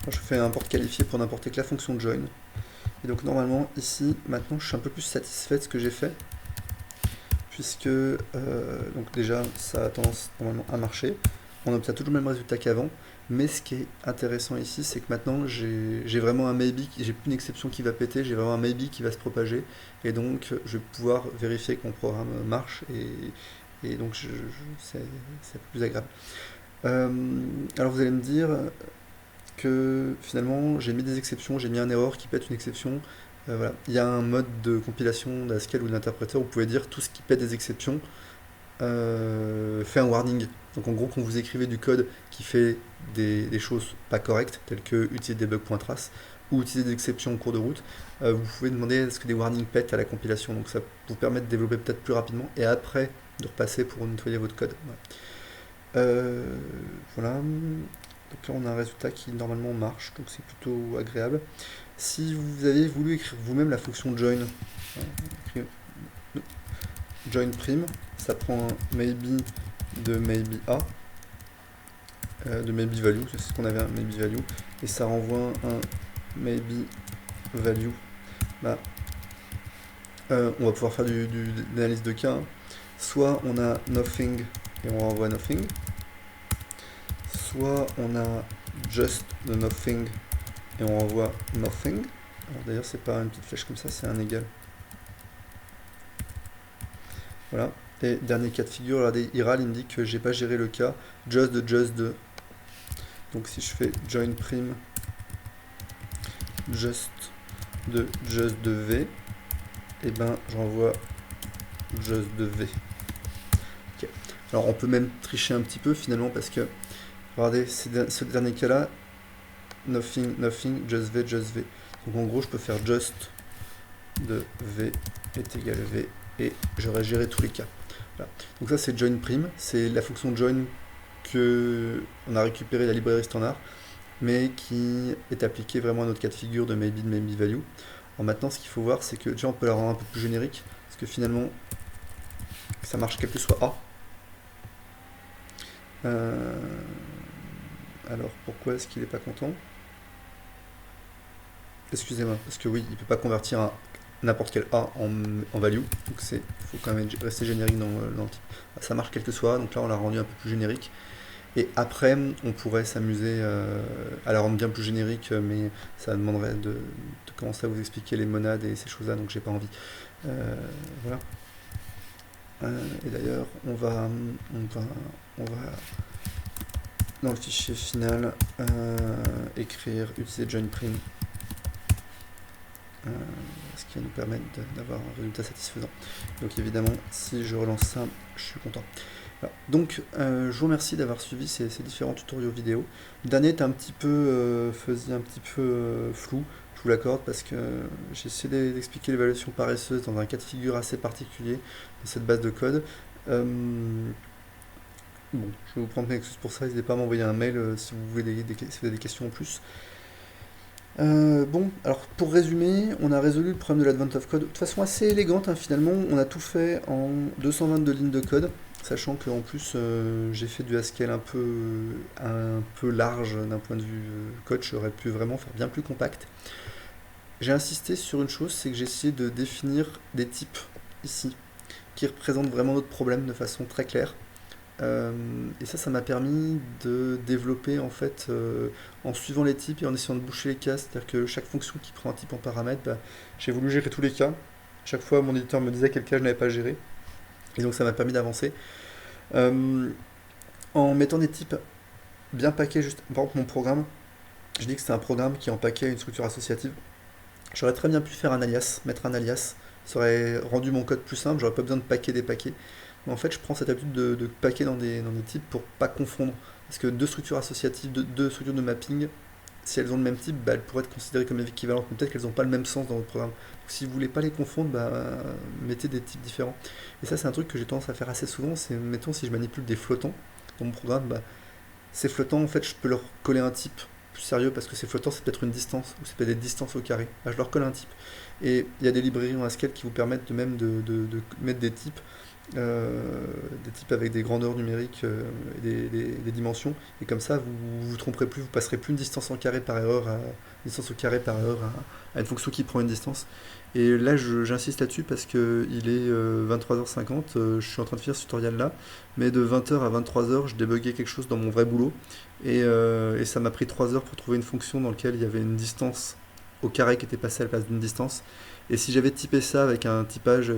Je fais un import qualifié pour n'importer que la fonction join. Et donc normalement, ici, maintenant, je suis un peu plus satisfait de ce que j'ai fait. Puisque, donc déjà, ça a tendance normalement à marcher. On obtient toujours le même résultat qu'avant. Mais ce qui est intéressant ici, c'est que maintenant, j'ai vraiment un maybe, j'ai plus une exception qui va péter, j'ai vraiment un maybe qui va se propager. Et donc, je vais pouvoir vérifier que mon programme marche. Et donc, c'est plus agréable. Alors, vous allez me dire que finalement, j'ai mis des exceptions, j'ai mis un erreur qui pète une exception. Voilà. Il y a un mode de compilation d'Haskell ou de l'interpréteur où vous pouvez dire tout ce qui pète des exceptions fait un warning. Donc en gros, quand vous écrivez du code qui fait des choses pas correctes, telles que utiliser des bugs.trace ou utiliser des exceptions en cours de route, vous pouvez demander est-ce que des warnings pètent à la compilation. Donc ça vous permet de développer peut-être plus rapidement et après de repasser pour nettoyer votre code. Voilà. Donc là, on a un résultat qui normalement marche, donc c'est plutôt agréable. Si vous avez voulu écrire vous-même la fonction join, join prime, ça prend un maybe de maybe A, de maybe value, c'est ce qu'on avait, un maybe value, et ça renvoie un maybe value. Bah, on va pouvoir faire de l'analyse de cas. Soit on a nothing et on renvoie nothing, soit on a just de nothing et on renvoie nothing. Alors d'ailleurs c'est pas une petite flèche comme ça, c'est un égal. Voilà. Et dernier cas de figure, regardez, Iral il me dit que j'ai pas géré le cas just de. Donc si je fais join prime just de v, et ben j'envoie just de v. Okay. Alors on peut même tricher un petit peu finalement parce que regardez, ce dernier cas là, nothing, just v. Donc en gros je peux faire just de v est égal à v et j'aurais géré tous les cas. Voilà. Donc ça c'est join prime, c'est la fonction join que on a récupéré la librairie standard, mais qui est appliquée vraiment à notre cas de figure de maybe value. Alors maintenant ce qu'il faut voir c'est que déjà on peut la rendre un peu plus générique, parce que finalement ça marche quel que soit A. Alors pourquoi est-ce qu'il n'est pas content? Excusez-moi, parce que oui, il ne peut pas convertir n'importe quel A en value, donc il faut quand même rester générique dans le type. Ça marche quel que soit, donc là on l'a rendu un peu plus générique. Et après, on pourrait s'amuser à la rendre bien plus générique, mais ça demanderait de commencer à vous expliquer les monades et ces choses-là, donc j'ai pas envie. Voilà. Et d'ailleurs, on va dans le fichier final écrire utiliser join prime, ce qui va nous permettre d'avoir un résultat satisfaisant. Donc évidemment, si je relance ça, je suis content. Voilà. Donc je vous remercie d'avoir suivi ces différents tutoriaux vidéo. Le dernier était un petit peu flou, je vous l'accorde, parce que j'ai essayé d'expliquer l'évaluation paresseuse dans un cas de figure assez particulier dans cette base de code. Bon, je vais vous prendre mes excuses pour ça, n'hésitez pas à m'envoyer un mail si vous voulez si vous avez des questions en plus. Bon, alors pour résumer, on a résolu le problème de l'Advent of Code de façon assez élégante, hein, finalement. On a tout fait en 222 lignes de code, sachant qu'en plus j'ai fait du Haskell un peu large d'un point de vue code. J'aurais pu vraiment faire bien plus compact. J'ai insisté sur une chose, c'est que j'ai essayé de définir des types ici, qui représentent vraiment notre problème de façon très claire. Et ça m'a permis de développer en fait en suivant les types et en essayant de boucher les cas, c'est-à-dire que chaque fonction qui prend un type en paramètre, j'ai voulu gérer tous les cas. Chaque fois mon éditeur me disait quel cas je n'avais pas géré, et donc ça m'a permis d'avancer. En mettant des types bien paquets, juste par exemple mon programme, je dis que c'est un programme qui est en paquet à une structure associative. J'aurais très bien pu faire un alias, mettre un alias, ça aurait rendu mon code plus simple, j'aurais pas besoin de paquer des paquets. Mais en fait, je prends cette habitude de paquer dans des types pour pas confondre. Parce que deux structures associatives, deux structures de mapping, si elles ont le même type, elles pourraient être considérées comme équivalentes, mais peut-être qu'elles n'ont pas le même sens dans votre programme. Donc, si vous voulez pas les confondre, mettez des types différents. Et ça, c'est un truc que j'ai tendance à faire assez souvent, c'est, mettons, si je manipule des flottants dans mon programme, ces flottants, en fait, je peux leur coller un type plus sérieux, parce que ces flottants, c'est peut-être une distance, ou c'est peut-être des distances au carré. Je leur colle un type. Et il y a des librairies en Haskell qui vous permettent de mettre des types avec des grandeurs numériques et des dimensions, et comme ça vous vous tromperez plus, vous passerez plus une distance en carré par erreur à une fonction qui prend une distance. Et là j'insiste là-dessus parce que il est 23h50, je suis en train de finir ce tutoriel là, mais de 20h à 23h je débuguais quelque chose dans mon vrai boulot, et ça m'a pris 3 heures pour trouver une fonction dans laquelle il y avait une distance au carré qui était passée à la place d'une distance. Et si j'avais typé ça avec un typage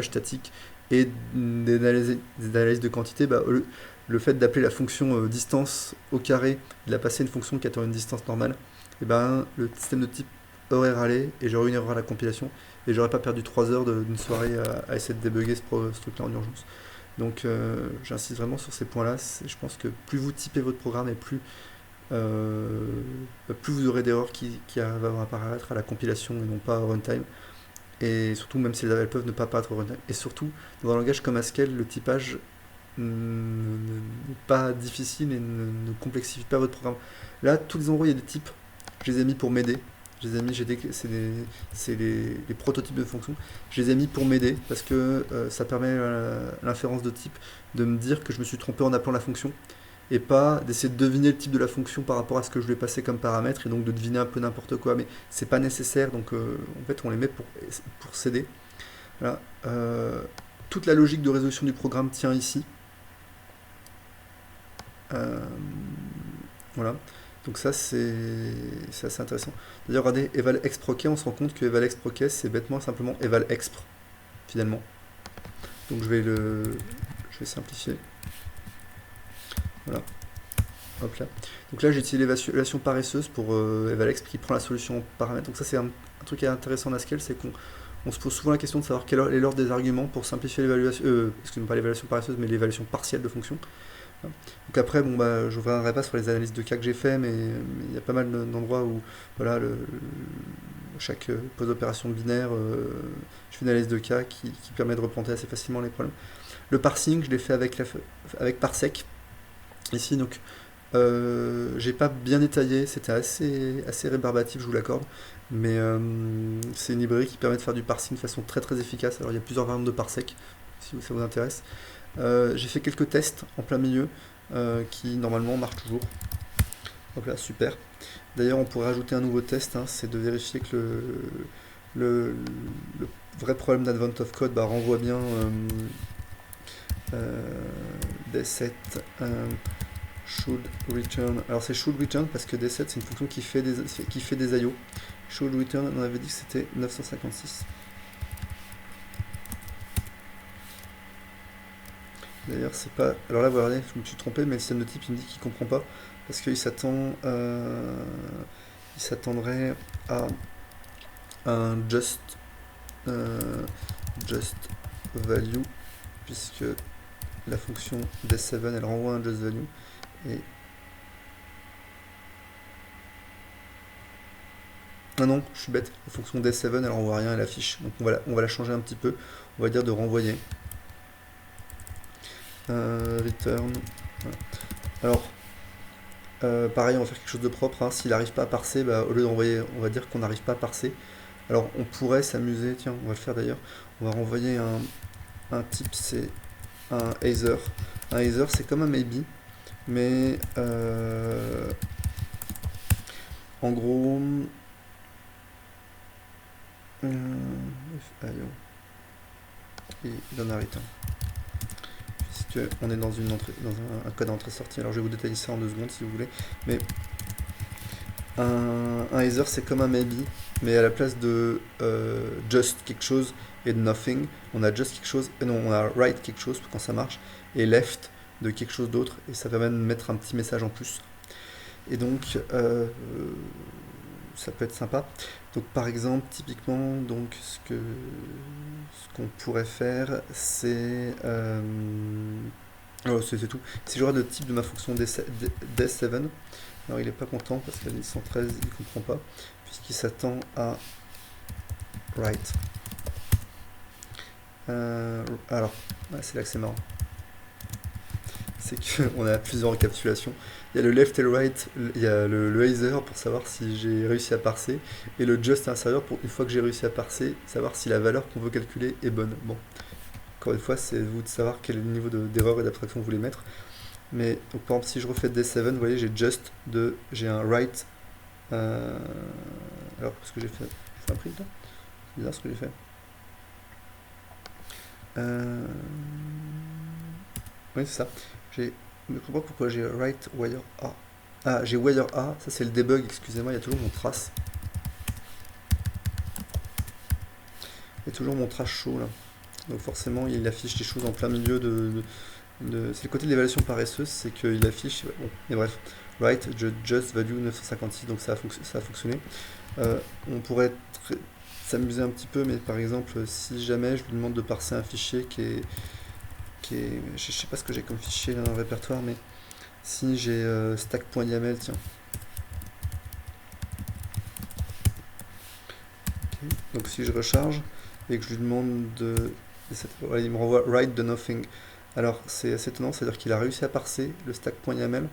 statique et des analyses de quantité, le fait d'appeler la fonction distance au carré, de la passer à une fonction qui attend une distance normale, et le système de type aurait râlé et j'aurais eu une erreur à la compilation et j'aurais pas perdu 3 heures d'une soirée à essayer de débugger ce truc-là en urgence. Donc j'insiste vraiment sur ces points-là. Je pense que plus vous typez votre programme et plus vous aurez d'erreurs qui vont apparaître à la compilation et non pas au runtime. Et surtout, même si elles peuvent ne pas apparaître au runtime. Et surtout, dans un langage comme Haskell, le typage n'est pas difficile et ne complexifie pas votre programme. Là, tous les endroits où il y a des types, je les ai mis pour m'aider Je les ai mis, c'est les prototypes de fonctions. Je les ai mis pour m'aider parce que ça permet l'inférence de type de me dire que je me suis trompé en appelant la fonction et pas d'essayer de deviner le type de la fonction par rapport à ce que je lui ai passé comme paramètre et donc de deviner un peu n'importe quoi. Mais c'est pas nécessaire, donc en fait on les met pour s'aider. Voilà. Toute la logique de résolution du programme tient ici. Voilà. Donc ça c'est assez intéressant. D'ailleurs, regardez, eval exproquet, on se rend compte que eval exproquet c'est bêtement simplement eval expr finalement. Donc je vais simplifier. Voilà. Hop là. Donc là j'ai utilisé l'évaluation paresseuse pour eval exp qui prend la solution en paramètre. Donc ça c'est un truc qui est intéressant en Haskell, c'est qu'on se pose souvent la question de savoir quelle est l'ordre des arguments pour simplifier l'évaluation, excusez-moi, pas l'évaluation paresseuse, mais l'évaluation partielle de fonctions. Donc après, bon, bah, je ne reviendrai pas sur les analyses de cas que j'ai fait, mais il y a pas mal d'endroits où voilà, chaque pose-opération binaire, je fais une analyse de cas qui permet de replanter assez facilement les problèmes. Le parsing, je l'ai fait avec parsec. Ici, donc, j'ai pas bien détaillé, c'était assez rébarbatif, je vous l'accorde, mais c'est une librairie qui permet de faire du parsing de façon très très efficace. Alors il y a plusieurs variantes de parsec, si ça vous intéresse. J'ai fait quelques tests en plein milieu qui normalement marchent toujours. Hop là, super. D'ailleurs, on pourrait ajouter un nouveau test, hein, c'est de vérifier que le vrai problème d'Advent of Code renvoie bien D7 should return. Alors c'est should return parce que D7 c'est une fonction qui fait des IO. Should return, on avait dit que c'était 956. D'ailleurs, c'est pas. Alors là, vous regardez, je me suis trompé, mais le système de type il me dit qu'il comprend pas parce qu'il s'attendrait à un just value puisque la fonction D7 elle renvoie un just value et ah non, je suis bête. La fonction D7 elle renvoie rien, elle affiche. Donc on va la changer un petit peu. On va dire de renvoyer. Return. Voilà. Alors, pareil, on va faire quelque chose de propre. Hein. S'il n'arrive pas à parser, au lieu d'envoyer, on va dire qu'on n'arrive pas à parser. Alors, on pourrait s'amuser. Tiens, on va le faire d'ailleurs. On va renvoyer un type, c'est un either. Un either, c'est comme un maybe, mais en gros, et donne un return. On est dans un code entrée-sortie. Alors je vais vous détailler ça en 2 secondes si vous voulez. Mais un either c'est comme un maybe, mais à la place de just quelque chose et de nothing, on a just quelque chose, non, on a right quelque chose quand ça marche, et left de quelque chose d'autre, et ça permet de mettre un petit message en plus. Et donc ça peut être sympa. Donc par exemple, typiquement, donc ce qu'on pourrait faire, c'est c'est tout. Si je regarde le type de ma fonction D7, alors il n'est pas content parce qu'à 113 il ne comprend pas, puisqu'il s'attend à write. Alors, c'est là que c'est marrant. C'est qu'on a plusieurs encapsulations. Il y a le left et le right, il y a le either pour savoir si j'ai réussi à parser, et le just intérieur pour, une fois que j'ai réussi à parser, savoir si la valeur qu'on veut calculer est bonne. Bon, encore une fois, c'est à vous de savoir quel est le niveau d'erreur et d'abstraction que vous voulez mettre. Mais donc, par exemple, si je refais D7, vous voyez, j'ai un right. Alors, ce que j'ai fait, c'est un print là. C'est bizarre ce que j'ai fait. Oui, c'est ça. Je ne comprends pas pourquoi j'ai write wire A. Ah, j'ai wire A, ça c'est le debug, excusez-moi, il y a toujours mon trace. Il y a toujours mon trace chaud là. Donc forcément, il affiche des choses en plein milieu c'est le côté de l'évaluation paresseuse, c'est qu'il affiche. Bon, mais bref, write just value 956, donc ça a fonctionné. On pourrait s'amuser un petit peu, mais par exemple, si jamais je lui demande de parser un fichier qui est je sais pas ce que j'ai comme fichier là dans le répertoire, mais si j'ai stack.yaml, tiens. Okay. Donc si je recharge et que je lui demande il me renvoie write de nothing. Alors c'est assez étonnant, c'est-à-dire qu'il a réussi à parser le stack.yaml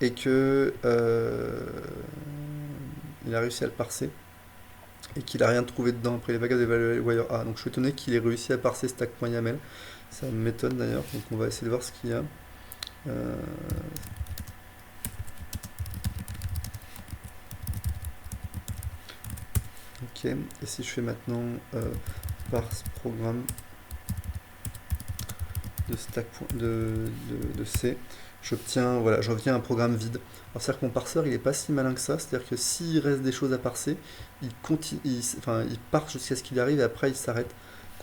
et que il a réussi à le parser et qu'il a rien trouvé dedans. Après, il est pas capable d'évaluer le wire A. Donc je suis étonné qu'il ait réussi à parser stack.yaml. Ça m'étonne d'ailleurs. Donc on va essayer de voir ce qu'il y a. Ok, et si je fais maintenant parse programme de stack de C, j'obtiens, voilà, je reviens à un programme vide. Alors c'est-à-dire que mon parseur il est pas si malin que ça, c'est-à-dire que s'il reste des choses à parser, il continue, il part jusqu'à ce qu'il arrive et après il s'arrête.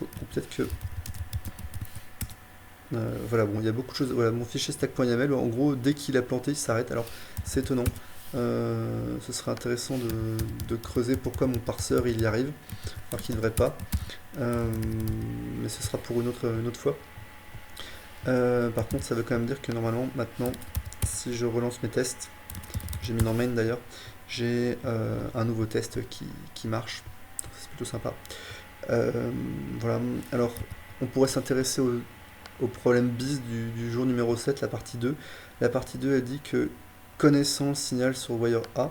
Ou peut-être que voilà, bon, il y a beaucoup de choses. Voilà, mon fichier stack.yaml, en gros, dès qu'il a planté, il s'arrête. Alors, c'est étonnant. Ce serait intéressant de creuser pourquoi mon parseur il y arrive, alors qu'il ne devrait pas. Mais ce sera pour une autre fois. Par contre, ça veut quand même dire que normalement, maintenant, si je relance mes tests, j'ai mis dans main d'ailleurs, j'ai un nouveau test qui marche. C'est plutôt sympa. Voilà, alors, on pourrait s'intéresser au problème bis du jour numéro 7, la partie 2. La partie 2, elle dit que connaissant le signal sur wire A,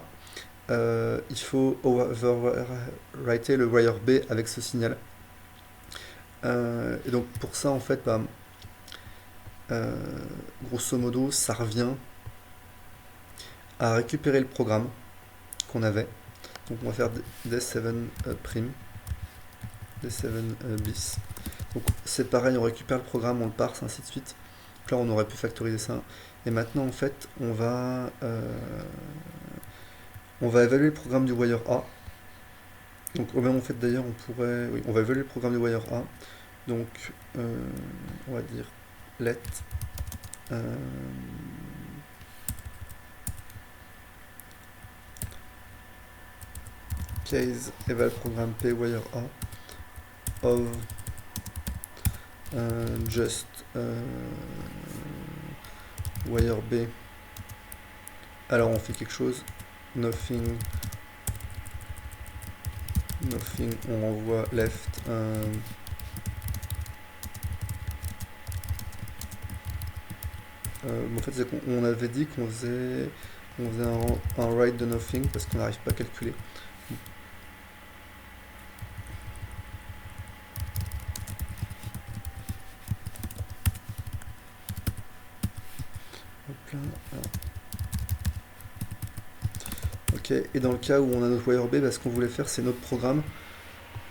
il faut overwriter le wire B avec ce signal. Et donc pour ça, en fait, bah, grosso modo, ça revient à récupérer le programme qu'on avait. Donc on va faire D7 prime, D7 bis. Donc c'est pareil, on récupère le programme, on le parse, ainsi de suite. Donc là on aurait pu factoriser ça. Et maintenant en fait on va évaluer le programme du wire A. Donc au même en fait d'ailleurs on pourrait. Oui, on va évaluer le programme du wire A. Donc on va dire let case eval programme P wire A of just wire B. Alors on fait quelque chose, nothing, on renvoie left. En fait, c'est qu'on avait dit qu'on faisait un write de nothing parce qu'on n'arrive pas à calculer. Ok, et dans le cas où on a notre wire B, bah, ce qu'on voulait faire, c'est notre programme.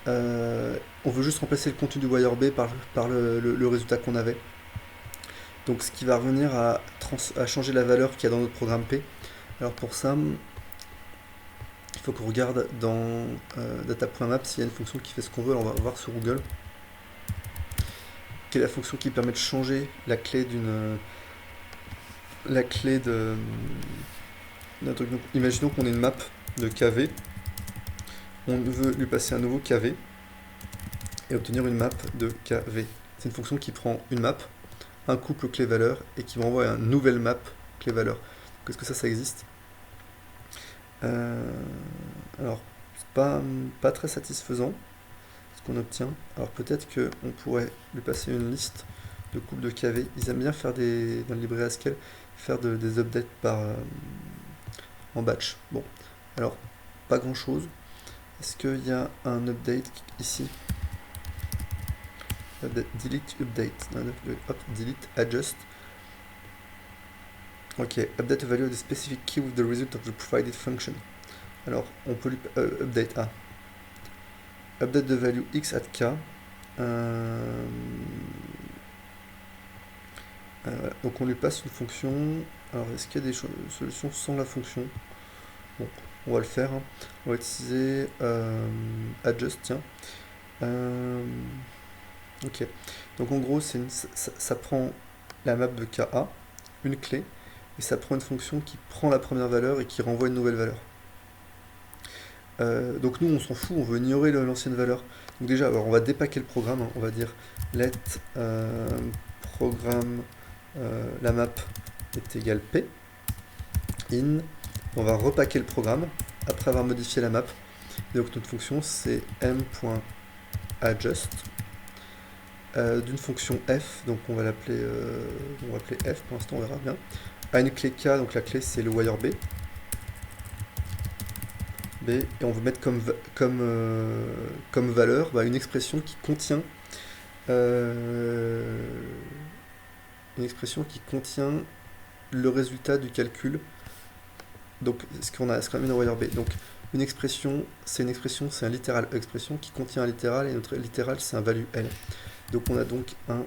On veut juste remplacer le contenu du wire B par le résultat qu'on avait. Donc ce qui va revenir à changer la valeur qu'il y a dans notre programme P. Alors pour ça, il faut qu'on regarde dans data.map s'il y a une fonction qui fait ce qu'on veut. Alors on va voir sur Google quelle est la fonction qui permet de changer la clé de notre truc. Donc, imaginons qu'on ait une map de KV, on veut lui passer un nouveau KV et obtenir une map de KV. C'est une fonction qui prend une map, un couple clé-valeur et qui m'envoie une nouvelle map clé-valeur. Est-ce que ça existe? Alors, c'est pas très satisfaisant ce qu'on obtient. Alors peut-être qu'on pourrait lui passer une liste de couples de KV. Ils aiment bien faire dans le librairie Haskell, faire des updates en batch. Bon, alors pas grand chose. Est-ce qu'il y a un update ici? Delete update, delete adjust. Ok, update a value of the specific key with the result of the provided function. Alors, on peut lui update A. Update the value x at k. Donc on lui passe une fonction. Alors, est-ce qu'il y a des solutions sans la fonction? Bon, on va le faire. Hein. On va utiliser adjust, tiens. Ok. Donc en gros, ça prend la map de KA, une clé, et ça prend une fonction qui prend la première valeur et qui renvoie une nouvelle valeur. Donc nous, on s'en fout, on veut ignorer l'ancienne valeur. Donc déjà, alors on va dépacker le programme. Hein. On va dire let programme la map est égale P. In. On va repacker le programme après avoir modifié la map. Et donc notre fonction c'est m.adjust d'une fonction f, donc on va l'appeler f pour l'instant, on verra bien, à une clé k, donc la clé c'est le wire B, B, et on veut mettre comme valeur une expression qui contient une expression qui contient le résultat du calcul. Donc ce qu'on a mis dans wire B. Donc une expression, c'est un littéral expression qui contient un littéral, et notre littéral c'est un value L. Donc on a donc un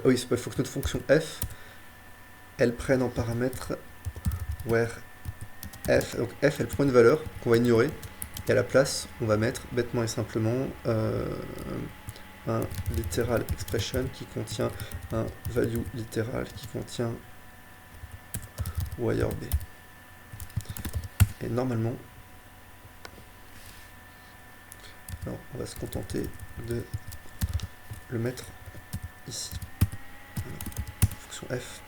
oui, il faut que notre fonction f, elle prenne en paramètre where f, donc f elle prend une valeur qu'on va ignorer, et à la place on va mettre bêtement et simplement un literal expression qui contient un value littéral qui contient wire B. Et normalement, alors on va se contenter de le mettre ici. Fonction f.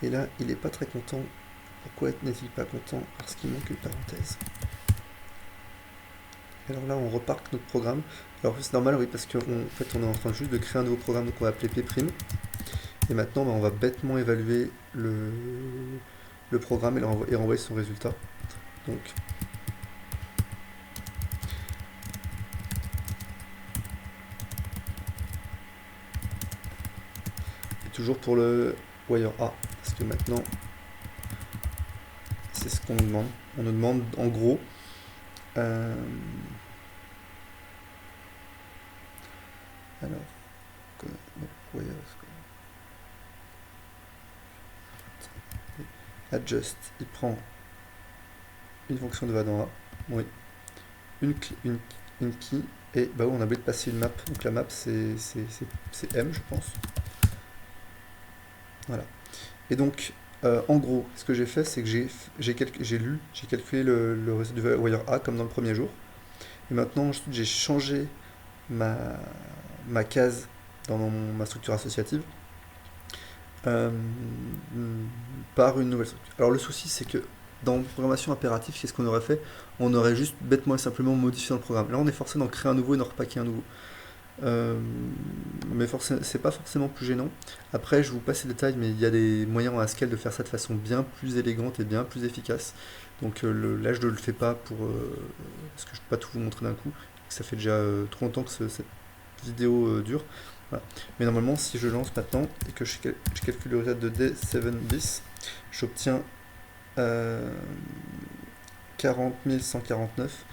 Et là, il n'est pas très content. Pourquoi n'est-il pas content? Parce qu'il manque une parenthèse. Alors là, on repart notre programme. Alors c'est normal, oui, parce qu'en fait, on est en train juste de créer un nouveau programme, donc on va appeler P'. Et maintenant, on va bêtement évaluer le programme et renvoyer son résultat. Donc, et toujours pour le wire A, parce que maintenant, c'est ce qu'on nous demande. On nous demande en gros alors adjust, il prend une fonction de va dans A, oui, une key, et bah on a oublié de passer une map, donc la map c'est M je pense. Voilà. Et donc en gros, ce que j'ai fait, c'est que j'ai calculé le résultat du wire A comme dans le premier jour. Et maintenant, j'ai changé ma case dans ma structure associative par une nouvelle structure. Alors le souci, c'est que dans programmation impérative, qu'est-ce qu'on aurait fait? On aurait juste bêtement et simplement modifié dans le programme. Là, on est forcé d'en créer un nouveau et d'en repacker un nouveau. Mais c'est pas forcément plus gênant. Après, je vous passe les détails, mais il y a des moyens en Haskell de faire ça de façon bien plus élégante et bien plus efficace. Donc là, je ne le fais pas parce que je ne peux pas tout vous montrer d'un coup. Ça fait déjà trop longtemps que cette vidéo dure. Voilà. Mais normalement, si je lance maintenant et que je calcule le résultat de D7 bis, j'obtiens 40 149.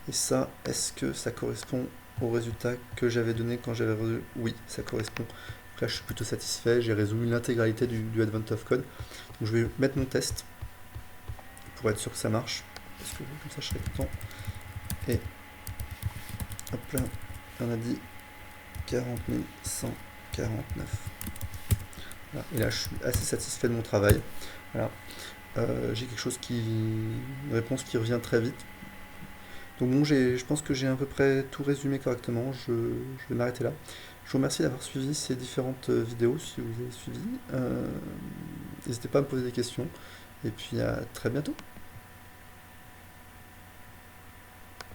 Et ça, est-ce que ça correspond au résultat que j'avais donné quand j'avais résolu? Oui, ça correspond. Donc là, je suis plutôt satisfait. J'ai résolu l'intégralité du Advent of Code. Donc je vais mettre mon test pour être sûr que ça marche. Parce que comme ça, je serai content. Et hop là, on a dit 40 149. Voilà. Et là, je suis assez satisfait de mon travail. Voilà. J'ai quelque chose une réponse qui revient très vite. Donc bon, je pense que j'ai à peu près tout résumé correctement. Je vais m'arrêter là. Je vous remercie d'avoir suivi ces différentes vidéos, si vous avez suivi. N'hésitez pas à me poser des questions. Et puis à très bientôt.